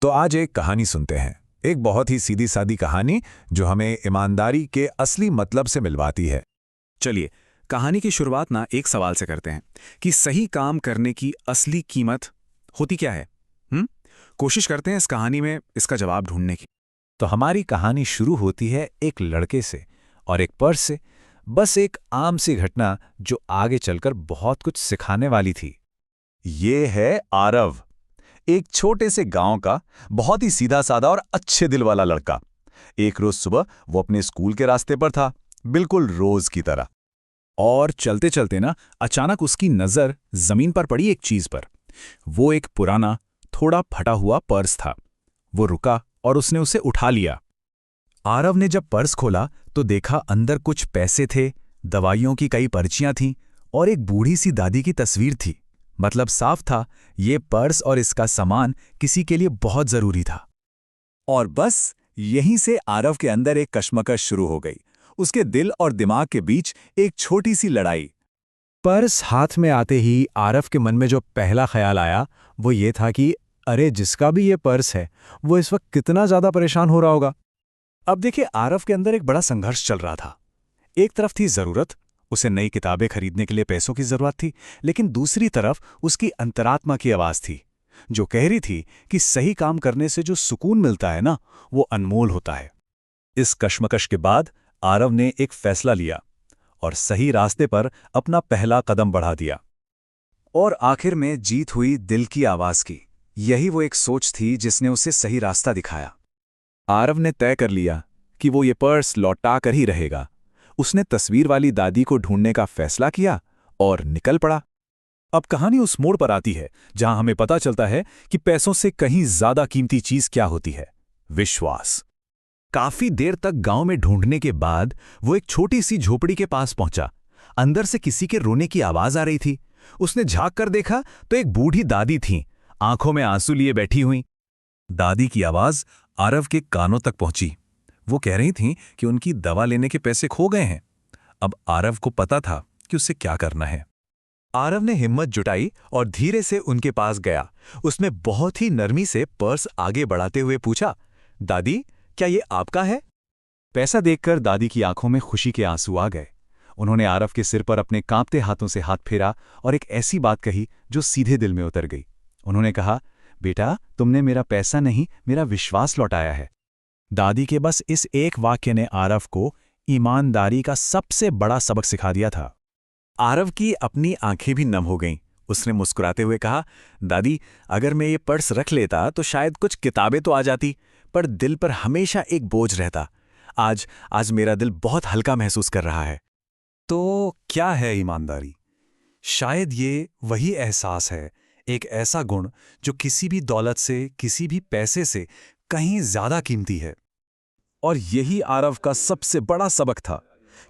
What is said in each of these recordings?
तो आज एक कहानी सुनते हैं। एक बहुत ही सीधी सादी कहानी जो हमें ईमानदारी के असली मतलब से मिलवाती है। चलिए, कहानी की शुरुआत ना एक सवाल से करते हैं कि सही काम करने की असली कीमत होती क्या है। कोशिश करते हैं इस कहानी में इसका जवाब ढूंढने की। तो हमारी कहानी शुरू होती है एक लड़के से और एक पर्स से। बस एक आम सी घटना जो आगे चलकर बहुत कुछ सिखाने वाली थी। ये है आरव, एक छोटे से गांव का बहुत ही सीधा साधा और अच्छे दिल वाला लड़का। एक रोज सुबह वो अपने स्कूल के रास्ते पर था, बिल्कुल रोज की तरह। और चलते चलते ना अचानक उसकी नज़र जमीन पर पड़ी एक चीज पर। वो एक पुराना, थोड़ा फटा हुआ पर्स था। वो रुका और उसने उसे उठा लिया। आरव ने जब पर्स खोला तो देखा अंदर कुछ पैसे थे, दवाइयों की कई पर्चियां थीं और एक बूढ़ी सी दादी की तस्वीर थी। मतलब साफ था, ये पर्स और इसका सामान किसी के लिए बहुत जरूरी था। और बस यहीं से आरव के अंदर एक कश्मकश शुरू हो गई। उसके दिल और दिमाग के बीच एक छोटी सी लड़ाई। पर्स हाथ में आते ही आरव के मन में जो पहला ख्याल आया वो ये था कि अरे जिसका भी ये पर्स है वो इस वक्त कितना ज्यादा परेशान हो रहा होगा। अब देखिए, आरव के अंदर एक बड़ा संघर्ष चल रहा था। एक तरफ थी जरूरत, उसे नई किताबें खरीदने के लिए पैसों की जरूरत थी, लेकिन दूसरी तरफ उसकी अंतरात्मा की आवाज थी जो कह रही थी कि सही काम करने से जो सुकून मिलता है ना, वो अनमोल होता है। इस कश्मकश के बाद आरव ने एक फैसला लिया और सही रास्ते पर अपना पहला कदम बढ़ा दिया। और आखिर में जीत हुई दिल की आवाज की। यही वो एक सोच थी जिसने उसे सही रास्ता दिखाया। आरव ने तय कर लिया कि वो ये पर्स लौटा कर ही रहेगा। उसने तस्वीर वाली दादी को ढूंढने का फैसला किया और निकल पड़ा। अब कहानी उस मोड़ पर आती है जहां हमें पता चलता है कि पैसों से कहीं ज्यादा कीमती चीज क्या होती है, विश्वास। काफी देर तक गांव में ढूंढने के बाद वो एक छोटी सी झोपड़ी के पास पहुंचा। अंदर से किसी के रोने की आवाज आ रही थी। उसने झांक कर देखा तो एक बूढ़ी दादी थी, आंखों में आंसू लिए बैठी हुई। दादी की आवाज आरव के कानों तक पहुंची। वो कह रही थीं कि उनकी दवा लेने के पैसे खो गए हैं। अब आरव को पता था कि उसे क्या करना है। आरव ने हिम्मत जुटाई और धीरे से उनके पास गया। उसने बहुत ही नरमी से पर्स आगे बढ़ाते हुए पूछा, दादी, क्या ये आपका है? पैसा देखकर दादी की आंखों में खुशी के आंसू आ गए। उन्होंने आरव के सिर पर अपने कांपते हाथों से हाथ फेरा और एक ऐसी बात कही जो सीधे दिल में उतर गई। उन्होंने कहा, बेटा, तुमने मेरा पैसा नहीं, मेरा विश्वास लौटाया है। दादी के बस इस एक वाक्य ने आरव को ईमानदारी का सबसे बड़ा सबक सिखा दिया था। आरव की अपनी आंखें भी नम हो गईं। उसने मुस्कुराते हुए कहा, दादी, अगर मैं ये पर्स रख लेता तो शायद कुछ किताबें तो आ जाती, पर दिल पर हमेशा एक बोझ रहता। आज मेरा दिल बहुत हल्का महसूस कर रहा है। तो क्या है ईमानदारी? शायद ये वही एहसास है, एक ऐसा गुण जो किसी भी दौलत से, किसी भी पैसे से कहीं ज्यादा कीमती है। और यही आरव का सबसे बड़ा सबक था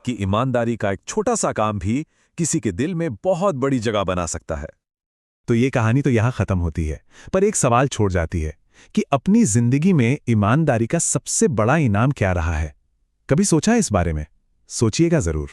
कि ईमानदारी का एक छोटा सा काम भी किसी के दिल में बहुत बड़ी जगह बना सकता है। तो ये कहानी तो यहां खत्म होती है, पर एक सवाल छोड़ जाती है कि अपनी जिंदगी में ईमानदारी का सबसे बड़ा इनाम क्या रहा है? कभी सोचा है इस बारे में? सोचिएगा जरूर।